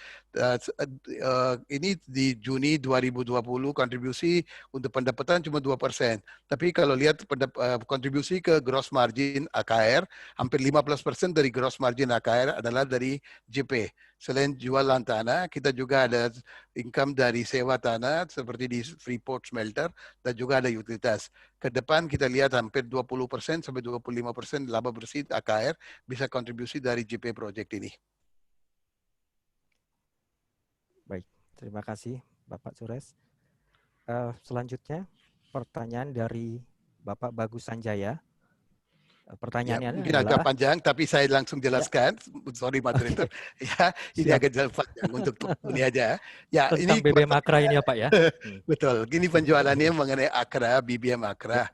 Ini di Juni 2020 kontribusi untuk pendapatan cuma 2%. Tapi kalau lihat kontribusi ke gross margin AKR, hampir 15% dari gross margin AKR adalah dari JP. Selain jualan tanah, kita juga ada income dari sewa tanah seperti di Freeport Smelter dan juga ada utilitas. Ke depan kita lihat hampir 20% sampai 25% laba bersih AKR bisa kontribusi dari JP project ini. Baik, terima kasih Bapak Sures. Selanjutnya pertanyaan dari Bapak Bagus Sanjaya. Pertanyaannya ya, mungkin adalah, agak panjang, tapi saya langsung jelaskan. Sorry, moderator. Ya, ini siap. agak panjang untuk ini aja. Ya, Tentang ini BBM Akra ini ya Pak ya? betul. Gini penjualannya mengenai Akra, BBM Akra.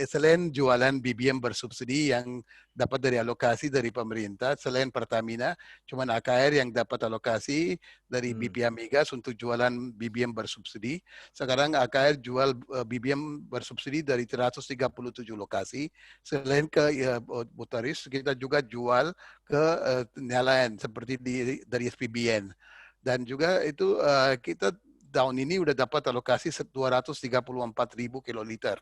Selain jualan BBM bersubsidi yang dapat dari alokasi dari pemerintah, selain Pertamina, cuman AKR yang dapat alokasi dari BPM Migas untuk jualan BBM bersubsidi. Sekarang AKR jual BBM bersubsidi dari 137 lokasi. Selain ke Botaris, kita juga jual ke nelayan seperti dari SPBN. Dan juga itu kita tahun ini udah dapat alokasi 234.000 kiloliter.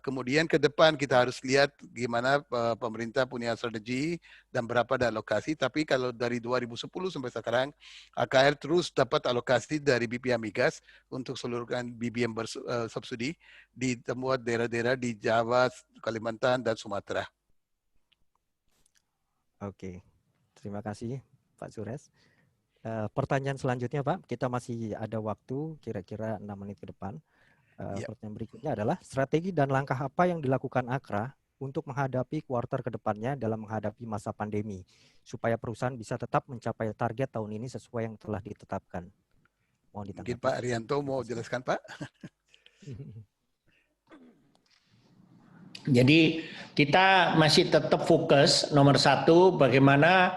Kemudian ke depan kita harus lihat gimana pemerintah punya strategi dan berapa ada alokasi. Tapi kalau dari 2010 sampai sekarang, AKR terus dapat alokasi dari BPM Migas untuk seluruhkan BBM bersubsidi di semua daerah-daerah di Jawa, Kalimantan, dan Sumatera. Oke, terima kasih Pak Sures. Pertanyaan selanjutnya Pak, kita masih ada waktu kira-kira 6 menit ke depan. Pertanyaan berikutnya adalah strategi dan langkah apa yang dilakukan Akra untuk menghadapi kuartal ke depannya dalam menghadapi masa pandemi supaya perusahaan bisa tetap mencapai target tahun ini sesuai yang telah ditetapkan. Mohon ditanggapi. Mungkin Pak Haryanto mau jelaskan Pak? Jadi kita masih tetap fokus nomor satu bagaimana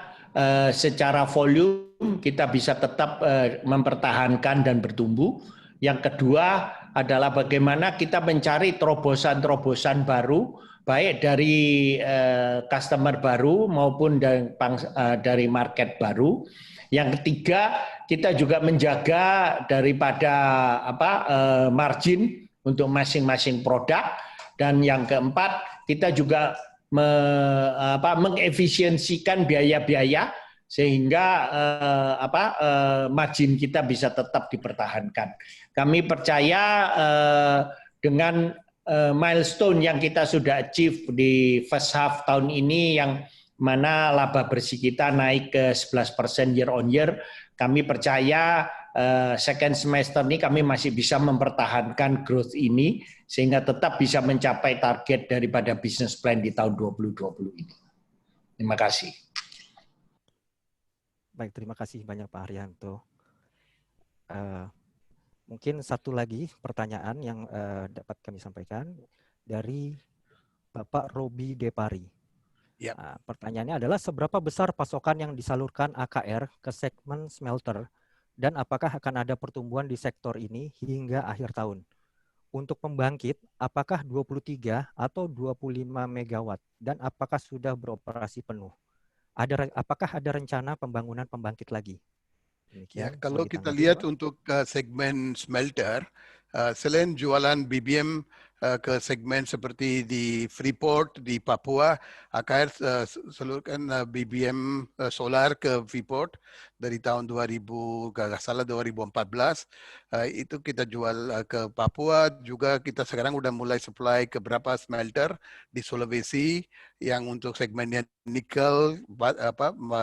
secara volume kita bisa tetap mempertahankan dan bertumbuh. Yang kedua adalah bagaimana kita mencari terobosan-terobosan baru, baik dari customer baru maupun dari market baru. Yang ketiga, kita juga menjaga daripada margin untuk masing-masing produk. Dan yang keempat, kita juga mengefisiensikan biaya-biaya sehingga margin kita bisa tetap dipertahankan. Kami percaya dengan milestone yang kita sudah achieve di first half tahun ini yang mana laba bersih kita naik ke 11% year on year, kami percaya second semester ini kami masih bisa mempertahankan growth ini sehingga tetap bisa mencapai target daripada business plan di tahun 2020 ini. Terima kasih. Baik, terima kasih banyak Pak Haryanto. Mungkin satu lagi pertanyaan yang dapat kami sampaikan dari Bapak Robi Depari. Ya. Pertanyaannya adalah seberapa besar pasokan yang disalurkan AKR ke segmen smelter dan apakah akan ada pertumbuhan di sektor ini hingga akhir tahun? Untuk pembangkit, apakah 23 atau 25 megawatt dan apakah sudah beroperasi penuh? Apakah ada rencana pembangunan pembangkit lagi? Ya, kalau kita lihat untuk segmen smelter, selain jualan BBM ke segmen seperti di Freeport, di Papua, AKR seluruhkan BBM solar ke Freeport dari tahun 2014. Itu kita jual ke Papua, juga kita sekarang udah mulai supply ke beberapa smelter di Sulawesi yang untuk segmennya nikel,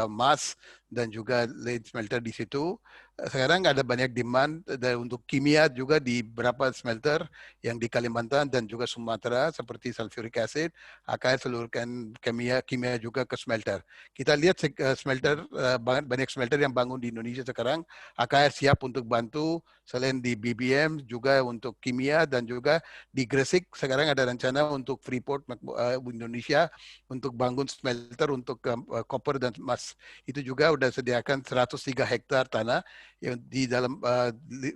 emas, dan juga lead smelter di situ. sekarang ada banyak demand untuk kimia juga di beberapa smelter yang di Kalimantan dan juga Sumatera seperti sulfuric acid, AKR seluruhkan kimia juga ke smelter. Kita lihat smelter banyak smelter yang bangun di Indonesia sekarang, AKR siap untuk bantu selain di BBM juga untuk kimia dan juga di Gresik sekarang ada rencana untuk Freeport Indonesia untuk bangun smelter untuk copper dan emas. Itu juga udah sediakan 103 hektar tanah yang di dalam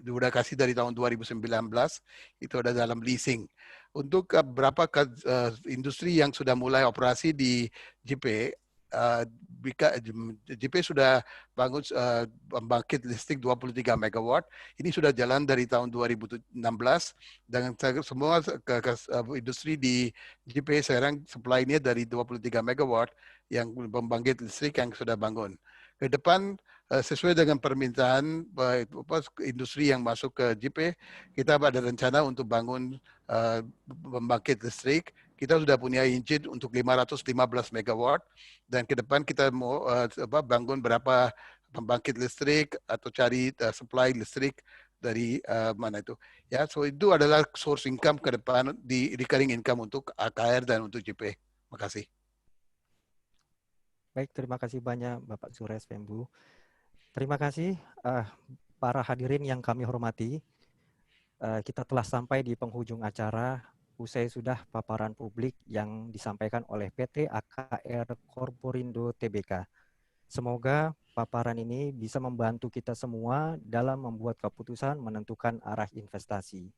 udah kasih dari tahun 2019 itu ada dalam leasing. Untuk beberapa industri yang sudah mulai operasi di JP, JP sudah bangun pembangkit listrik 23 megawatt. Ini sudah jalan dari tahun 2016 dan semua industri di JP sekarang supply-nya dari 23 megawatt yang pembangkit listrik yang sudah bangun. Ke depan sesuai dengan permintaan industri yang masuk ke JP, kita ada rencana untuk bangun pembangkit listrik. Kita sudah punya izin untuk 515 megawatt dan ke depan kita mau bangun berapa pembangkit listrik atau cari supply listrik dari mana itu. Ya, so itu adalah source income ke depan di recurring income untuk AKR dan untuk JP. Terima kasih. Baik, terima kasih banyak Bapak Suresh Pembu. Terima kasih para hadirin yang kami hormati. Kita telah sampai di penghujung acara. Usai sudah paparan publik yang disampaikan oleh PT AKR Corporindo Tbk. Semoga paparan ini bisa membantu kita semua dalam membuat keputusan menentukan arah investasi.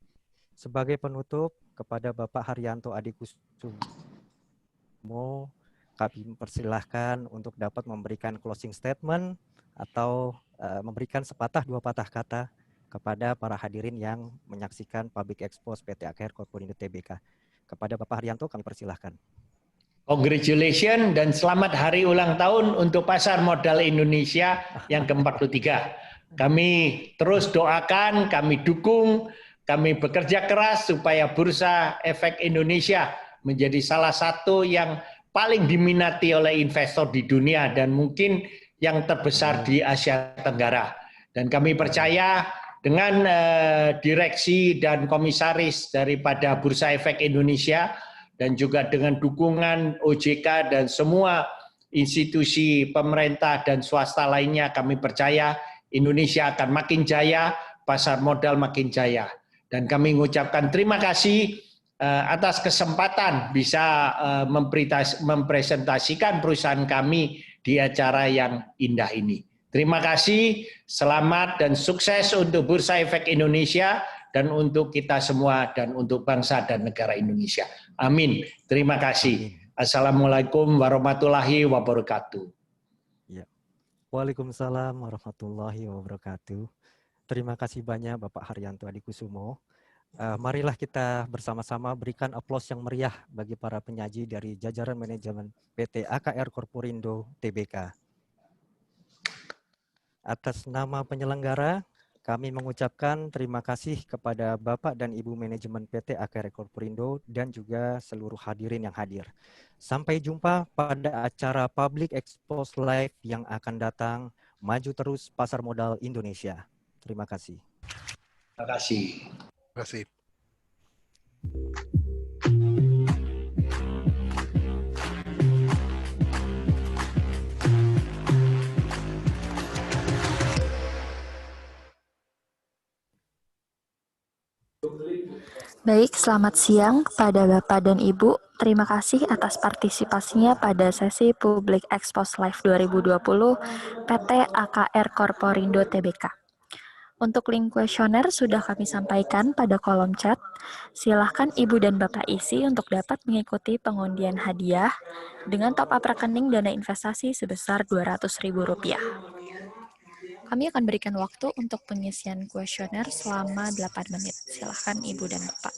Sebagai penutup, kepada Bapak Haryanto Adikusumo, kami persilahkan untuk dapat memberikan closing statement atau memberikan sepatah dua patah kata kepada para hadirin yang menyaksikan Public Expose PT AKR Corporindo Tbk. Kepada Bapak Haryanto kami persilahkan. Congratulations dan selamat hari ulang tahun untuk Pasar Modal Indonesia yang ke-43. Kami terus doakan, kami dukung, kami bekerja keras supaya Bursa Efek Indonesia menjadi salah satu yang paling diminati oleh investor di dunia dan mungkin yang terbesar di Asia Tenggara. Dan kami percaya dengan direksi dan komisaris daripada Bursa Efek Indonesia dan juga dengan dukungan OJK dan semua institusi pemerintah dan swasta lainnya, kami percaya Indonesia akan makin jaya, pasar modal makin jaya. Dan kami mengucapkan terima kasih atas kesempatan bisa mempresentasikan perusahaan kami di acara yang indah ini. Terima kasih, selamat dan sukses untuk Bursa Efek Indonesia dan untuk kita semua dan untuk bangsa dan negara Indonesia. Amin. Terima kasih. Assalamualaikum warahmatullahi wabarakatuh. Ya. Waalaikumsalam warahmatullahi wabarakatuh. Terima kasih banyak Bapak Haryanto Adikusumo. Marilah kita bersama-sama berikan aplaus yang meriah bagi para penyaji dari jajaran manajemen PT AKR Corporindo Tbk. Atas nama penyelenggara, kami mengucapkan terima kasih kepada Bapak dan Ibu manajemen PT AKR Corporindo dan juga seluruh hadirin yang hadir. Sampai jumpa pada acara Public Expose Live yang akan datang. Maju terus pasar modal Indonesia. Terima kasih. Terima kasih. Terima kasih. Baik, selamat siang kepada Bapak dan Ibu. Terima kasih atas partisipasinya pada sesi Public Expose Live 2020 PT AKR Corporindo Tbk. Untuk link kuesioner sudah kami sampaikan pada kolom chat. Silahkan Ibu dan Bapak isi untuk dapat mengikuti pengundian hadiah dengan top-up rekening dana investasi sebesar Rp200.000. Kami akan berikan waktu untuk pengisian kuesioner selama 8 menit. Silahkan Ibu dan Bapak.